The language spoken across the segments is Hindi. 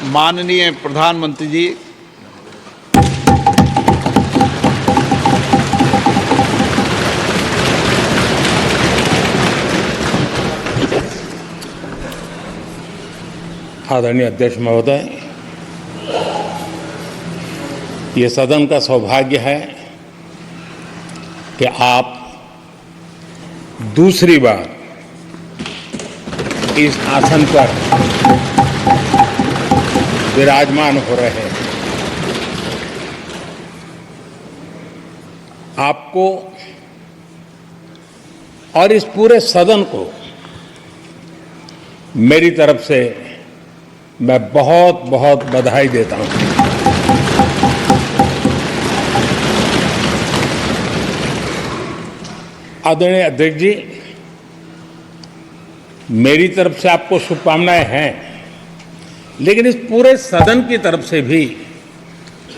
माननीय प्रधानमंत्री जी, आदरणीय अध्यक्ष महोदय, ये सदन का सौभाग्य है कि आप दूसरी बार इस आसन पर विराजमान हो रहे हैं। आपको और इस पूरे सदन को मेरी तरफ से मैं बहुत बहुत बधाई देता हूं। आदरणीय अध्यक्ष जी, मेरी तरफ से आपको शुभकामनाएं हैं, लेकिन इस पूरे सदन की तरफ से भी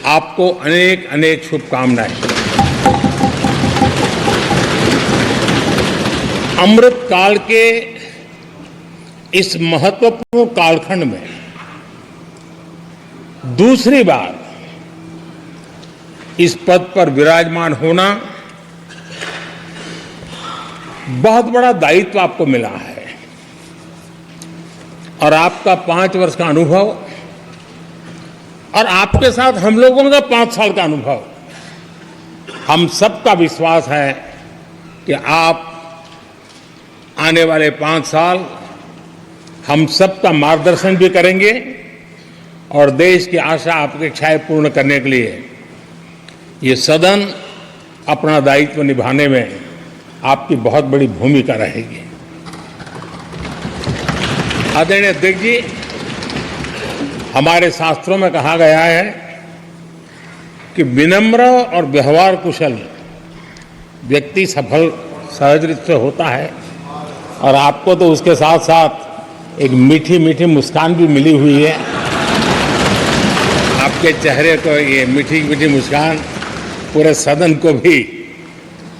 आपको अनेक अनेक शुभकामनाएं। अमृत काल के इस महत्वपूर्ण कालखंड में दूसरी बार इस पद पर विराजमान होना बहुत बड़ा दायित्व आपको मिला है और आपका 5 वर्ष का अनुभव और आपके साथ हम लोगों का 5 साल का अनुभव, हम सबका विश्वास है कि आप आने वाले 5 साल हम सबका मार्गदर्शन भी करेंगे और देश की आशा अपेक्षाएं पूर्ण करने के लिए ये सदन अपना दायित्व निभाने में आपकी बहुत बड़ी भूमिका रहेगी। आदरणीय अध्यक्ष जी, हमारे शास्त्रों में कहा गया है कि विनम्र और व्यवहार कुशल व्यक्ति सफल सहज रूप से होता है और आपको तो उसके साथ साथ एक मीठी मीठी मुस्कान भी मिली हुई है। आपके चेहरे को ये मीठी मीठी मुस्कान पूरे सदन को भी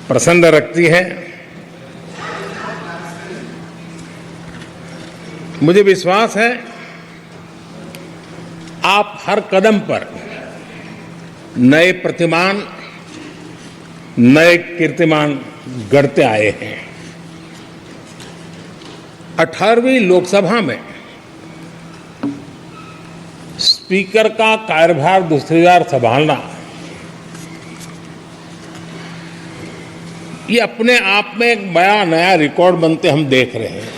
प्रसन्न रखती है। मुझे विश्वास है आप हर कदम पर नए प्रतिमान, नए कीर्तिमान गढ़ते आए हैं। 18वीं लोकसभा में स्पीकर का कार्यभार दूसरी बार संभालना ये अपने आप में एक बड़ा नया रिकॉर्ड बनते हम देख रहे हैं।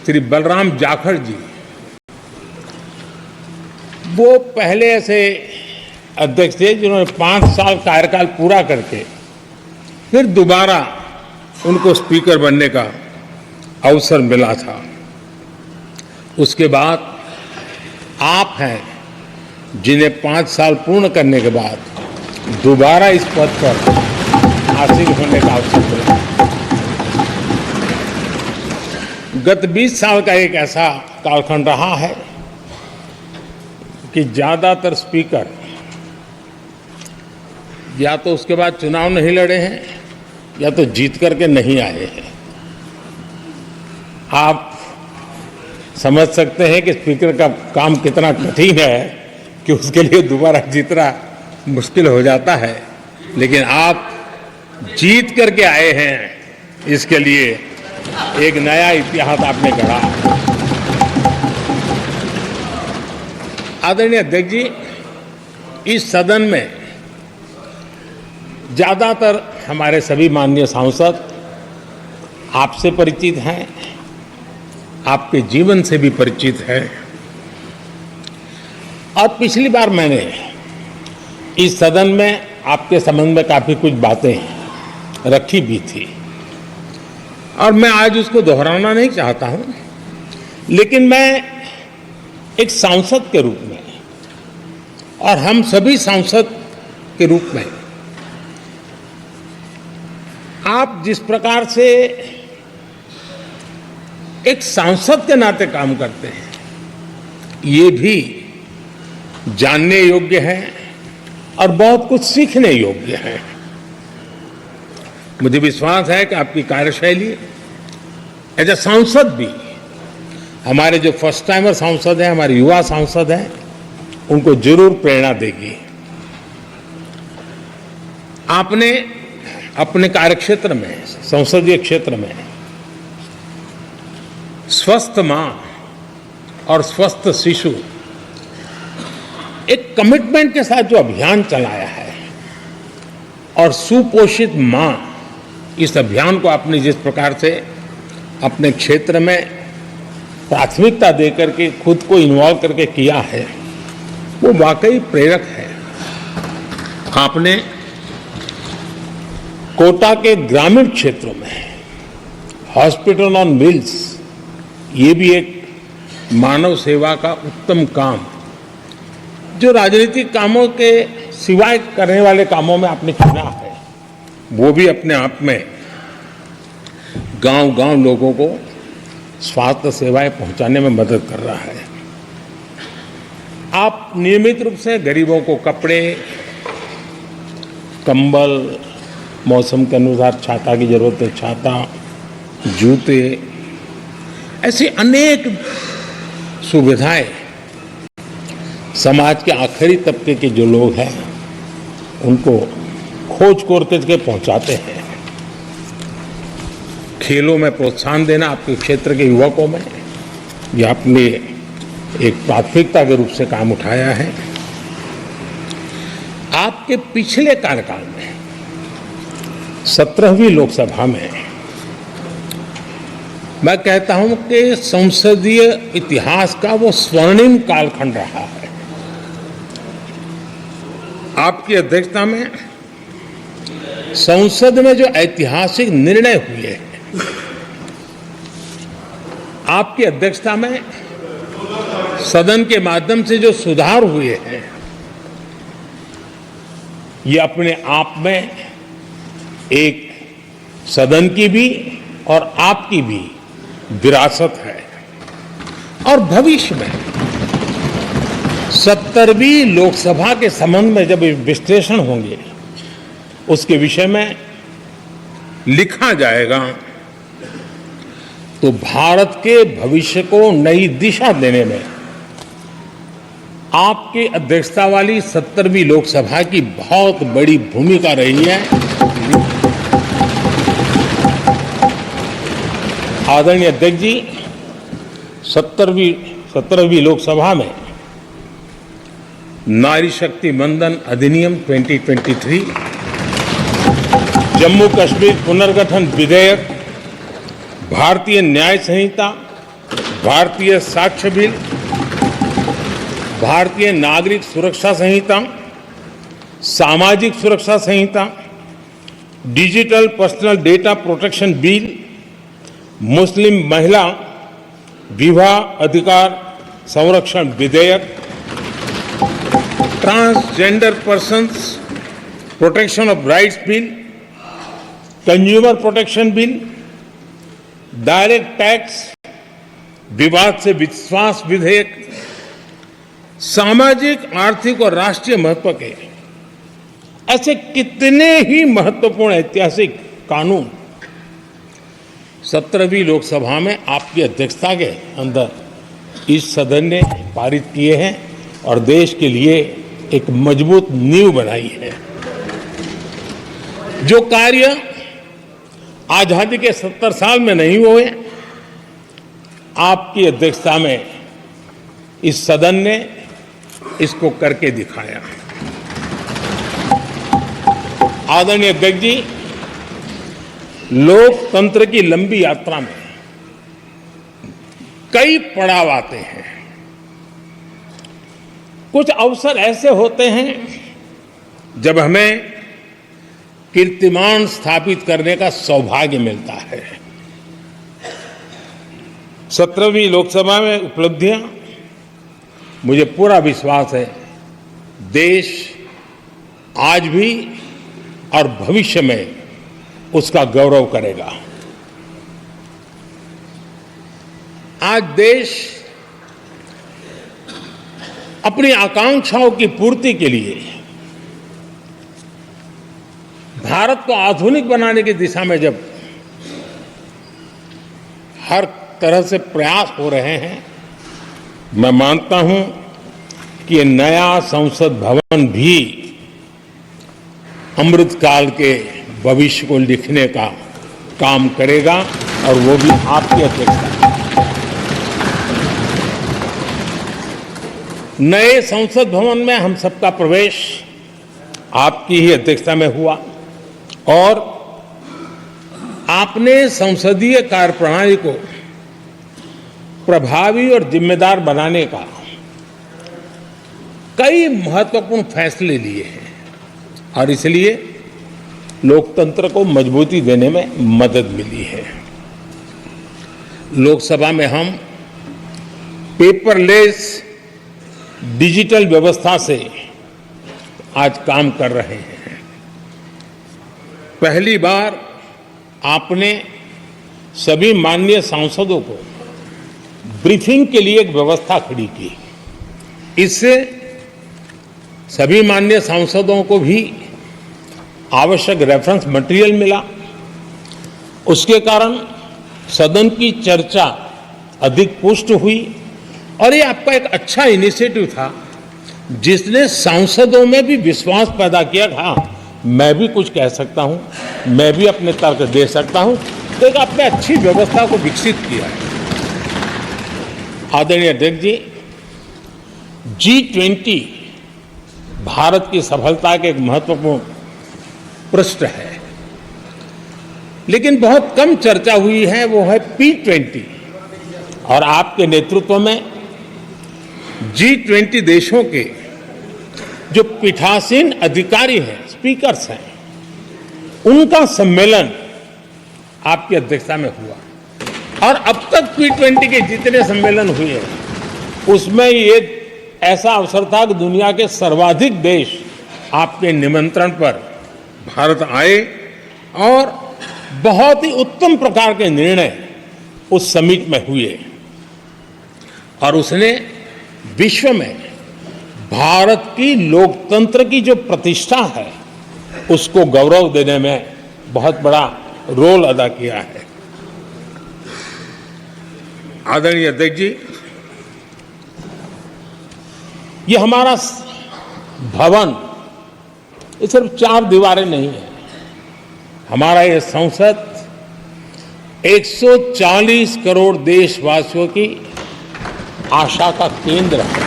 श्री बलराम जाखड़ जी वो पहले ऐसे अध्यक्ष थे जिन्होंने 5 साल कार्यकाल पूरा करके फिर दोबारा उनको स्पीकर बनने का अवसर मिला था। उसके बाद आप हैं जिन्हें 5 साल पूर्ण करने के बाद दोबारा इस पद पर आसीन होने का अवसर मिला। गत 20 साल का एक ऐसा कालखंड रहा है कि ज्यादातर स्पीकर या तो उसके बाद चुनाव नहीं लड़े हैं या तो जीत करके नहीं आए हैं। आप समझ सकते हैं कि स्पीकर का काम कितना कठिन है कि उसके लिए दोबारा जीतना मुश्किल हो जाता है, लेकिन आप जीत करके आए हैं, इसके लिए एक नया इतिहास आपने गढ़ा। आदरणीय अध्यक्ष जी, इस सदन में ज्यादातर हमारे सभी माननीय सांसद आपसे परिचित हैं, आपके जीवन से भी परिचित हैं और पिछली बार मैंने इस सदन में आपके संबंध में काफी कुछ बातें रखी भी थी और मैं आज उसको दोहराना नहीं चाहता हूं, लेकिन मैं एक सांसद के रूप में और हम सभी सांसद के रूप में आप जिस प्रकार से एक सांसद के नाते काम करते हैं, ये भी जानने योग्य है और बहुत कुछ सीखने योग्य है। मुझे विश्वास है कि आपकी कार्यशैली एज ए सांसद भी हमारे जो फर्स्ट टाइमर सांसद हैं, हमारे युवा सांसद हैं, उनको जरूर प्रेरणा देगी। आपने अपने कार्यक्षेत्र में, संसदीय क्षेत्र में स्वस्थ मां और स्वस्थ शिशु एक कमिटमेंट के साथ जो अभियान चलाया है और सुपोषित मां, इस अभियान को आपने जिस प्रकार से अपने क्षेत्र में प्राथमिकता देकर के खुद को इन्वॉल्व करके किया है, वो वाकई प्रेरक है। आपने कोटा के ग्रामीण क्षेत्रों में हॉस्पिटल ऑन व्हील्स, ये भी एक मानव सेवा का उत्तम काम, जो राजनीतिक कामों के सिवाय करने वाले कामों में आपने चुना है, वो भी अपने आप में गांव-गांव लोगों को स्वास्थ्य सेवाएं पहुंचाने में मदद कर रहा है। आप नियमित रूप से गरीबों को कपड़े, कंबल, मौसम के अनुसार छाता की जरूरत है छाता, जूते, ऐसी अनेक सुविधाएं समाज के आखिरी तबके के जो लोग हैं उनको खोज करके पहुंचाते हैं। खेलों में प्रोत्साहन देना आपके क्षेत्र के युवकों में, यह आपने एक प्राथमिकता के रूप से काम उठाया है। आपके पिछले कार्यकाल में 17वीं लोकसभा में मैं कहता हूं कि संसदीय इतिहास का वो स्वर्णिम कालखंड रहा है। आपकी अध्यक्षता में संसद में जो ऐतिहासिक निर्णय हुए हैं, आपकी अध्यक्षता में सदन के माध्यम से जो सुधार हुए हैं, ये अपने आप में एक सदन की भी और आपकी भी विरासत है। और भविष्य में 70वीं लोकसभा के संबंध में जब विश्लेषण होंगे, उसके विषय में लिखा जाएगा, तो भारत के भविष्य को नई दिशा देने में आपकी अध्यक्षता वाली 70वीं लोकसभा की बहुत बड़ी भूमिका रही है। आदरणीय अध्यक्ष जी, 17वीं लोकसभा में नारी शक्ति वंदन अधिनियम 2023, जम्मू कश्मीर पुनर्गठन विधेयक, भारतीय न्याय संहिता, भारतीय साक्ष्य बिल, भारतीय नागरिक सुरक्षा संहिता, सामाजिक सुरक्षा संहिता, digital personal data protection bill, मुस्लिम महिला विवाह अधिकार संरक्षण विधेयक, transgender persons protection of rights bill, consumer protection bill, direct tax, Vivad se विश्वास विधेयक, सामाजिक, आर्थिक और राष्ट्रीय महत्व के ऐसे कितने ही महत्वपूर्ण ऐतिहासिक कानून 17वीं लोकसभा में आपकी अध्यक्षता के अंदर इस सदन ने पारित किए हैं और देश के लिए एक मजबूत नींव बनाई है। जो कार्य आजादी के 70 साल में नहीं हुए, आपकी अध्यक्षता में इस सदन ने इसको करके दिखाया। आदरणीय अध्यक्ष जी, लोकतंत्र की लंबी यात्रा में कई पड़ाव आते हैं। कुछ अवसर ऐसे होते हैं जब हमें कीर्तिमान स्थापित करने का सौभाग्य मिलता है। 17वीं लोकसभा में उपलब्धियां, मुझे पूरा विश्वास है देश आज भी और भविष्य में उसका गौरव करेगा। आज देश अपनी आकांक्षाओं की पूर्ति के लिए भारत को आधुनिक बनाने की दिशा में जब हर तरह से प्रयास हो रहे हैं, मैं मानता हूं कि ये नया संसद भवन भी अमृतकाल के भविष्य को लिखने का काम करेगा और वो भी आपकी अध्यक्षता में। नए संसद भवन में हम सबका प्रवेश आपकी ही अध्यक्षता में हुआ और आपने संसदीय कार्यप्रणाली को प्रभावी और जिम्मेदार बनाने का कई महत्वपूर्ण फैसले लिए हैं और इसलिए लोकतंत्र को मजबूती देने में मदद मिली है। लोकसभा में हम पेपरलेस डिजिटल व्यवस्था से आज काम कर रहे हैं। पहली बार आपने सभी माननीय सांसदों को ब्रीफिंग के लिए एक व्यवस्था खड़ी की। इससे सभी माननीय सांसदों को भी आवश्यक रेफरेंस मटेरियल मिला। उसके कारण सदन की चर्चा अधिक पुष्ट हुई और ये आपका एक अच्छा इनिशिएटिव था जिसने सांसदों में भी विश्वास पैदा किया। हाँ, मैं भी कुछ कह सकता हूं, मैं भी अपने तर्क दे सकता हूं, तो एक आपने अच्छी व्यवस्था को विकसित किया है। आदरणीय अध्यक्ष जी, G20 भारत की सफलता के एक महत्वपूर्ण पृष्ठ है, लेकिन बहुत कम चर्चा हुई है, वो है P20 और आपके नेतृत्व में G20 देशों के जो पीठासीन अधिकारी हैं, स्पीकर्स हैं, उनका सम्मेलन आपकी अध्यक्षता में हुआ और अब तक P20 के जितने सम्मेलन हुए उसमें ये ऐसा अवसर था कि दुनिया के सर्वाधिक देश आपके निमंत्रण पर भारत आए और बहुत ही उत्तम प्रकार के निर्णय उस समिट में हुए और उसने विश्व में भारत की लोकतंत्र की जो प्रतिष्ठा है उसको गौरव देने में बहुत बड़ा रोल अदा किया है। आदरणीय अध्यक्ष जी, ये हमारा भवन ये सिर्फ 4 दीवारें नहीं है। हमारा ये संसद 140 करोड़ देशवासियों की आशा का केंद्र है।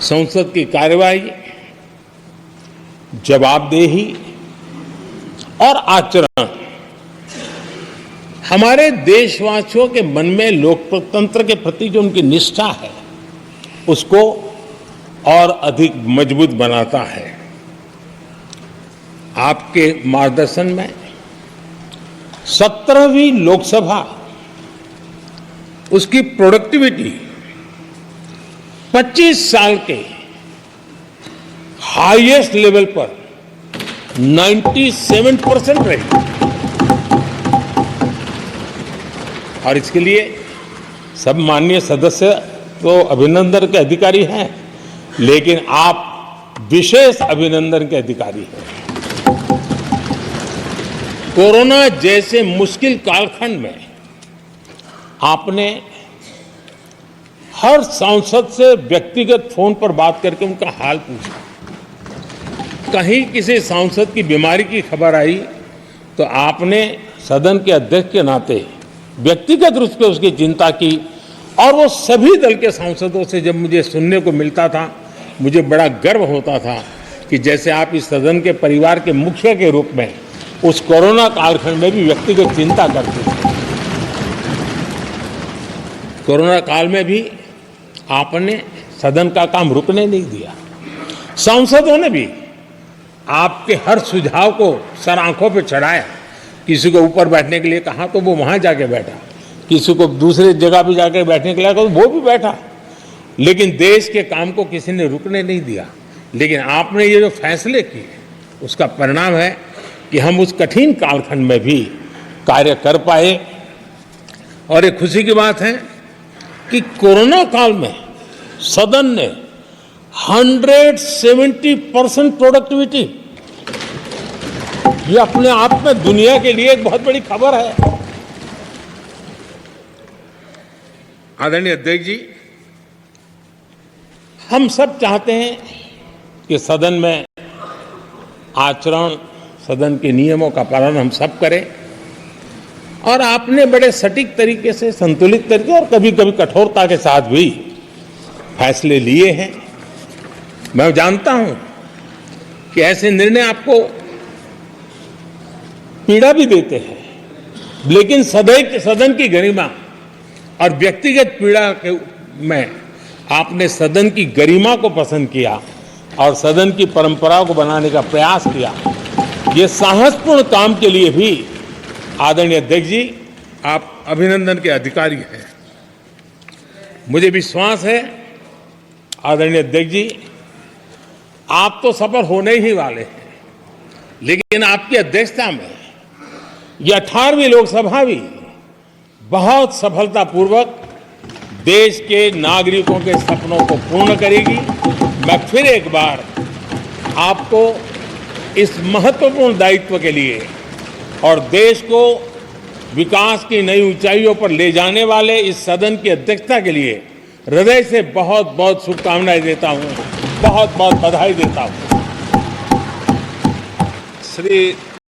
संसद की कार्यवाही, जवाबदेही और आचरण हमारे देशवासियों के मन में लोकतंत्र के प्रति जो उनकी निष्ठा है उसको और अधिक मजबूत बनाता है। आपके मार्गदर्शन में 17वीं लोकसभा उसकी प्रोडक्टिविटी 25 साल के हाईएस्ट लेवल पर 97% रही और इसके लिए सब माननीय सदस्य तो अभिनंदन के अधिकारी हैं, लेकिन आप विशेष अभिनंदन के अधिकारी हैं। कोरोना जैसे मुश्किल कालखंड में आपने हर सांसद से व्यक्तिगत फोन पर बात करके उनका हाल पूछा। कहीं किसी सांसद की बीमारी की खबर आई तो आपने सदन के अध्यक्ष के नाते व्यक्तिगत रूप से उसकी चिंता की और वो सभी दल के सांसदों से जब मुझे सुनने को मिलता था मुझे बड़ा गर्व होता था कि जैसे आप इस सदन के परिवार के मुखिया के रूप में उस कोरोना कालखंड में भी व्यक्तिगत चिंता करते थे। कोरोना काल में भी आपने सदन का काम रुकने नहीं दिया। सांसदों ने भी आपके हर सुझाव को सर आंखों पे चढ़ाया। किसी को ऊपर बैठने के लिए कहा तो वो वहां जाके बैठा, किसी को दूसरे जगह पे जाके बैठने के लिए कहा तो वो भी बैठा, लेकिन देश के काम को किसी ने रुकने नहीं दिया। लेकिन आपने ये जो फैसले किए उसका परिणाम है कि हम उस कठिन कालखंड में भी कार्य कर पाए। और एक खुशी की बात है कि कोरोना काल में सदन ने 170% प्रोडक्टिविटी ये अपने आप में दुनिया के लिए एक बहुत बड़ी खबर है। आदरणीय अध्यक्ष जी, हम सब चाहते हैं कि सदन में आचरण, सदन के नियमों का पालन हम सब करें, और आपने बड़े सटीक तरीके से, संतुलित तरीके और कभी कभी कठोरता के साथ भी फैसले लिए हैं। मैं जानता हूं कि ऐसे निर्णय आपको पीड़ा भी देते हैं, लेकिन सदन की गरिमा और व्यक्तिगत पीड़ा के में आपने सदन की गरिमा को पसंद किया और सदन की परंपरा को बनाने का प्रयास किया। ये साहसपूर्ण काम के लिए भी आदरणीय अध्यक्ष जी, आप अभिनंदन के अधिकारी हैं। मुझे विश्वास है आदरणीय अध्यक्ष जी, आप तो सफल होने ही वाले हैं, लेकिन आपकी अध्यक्षता में यह 18वीं लोकसभा भी बहुत सफलतापूर्वक देश के नागरिकों के सपनों को पूर्ण करेगी। मैं फिर एक बार आपको इस महत्वपूर्ण दायित्व के लिए और देश को विकास की नई ऊंचाइयों पर ले जाने वाले इस सदन की अध्यक्षता के लिए हृदय से बहुत बहुत शुभकामनाएं देता हूं, बहुत बहुत बधाई देता हूं। श्री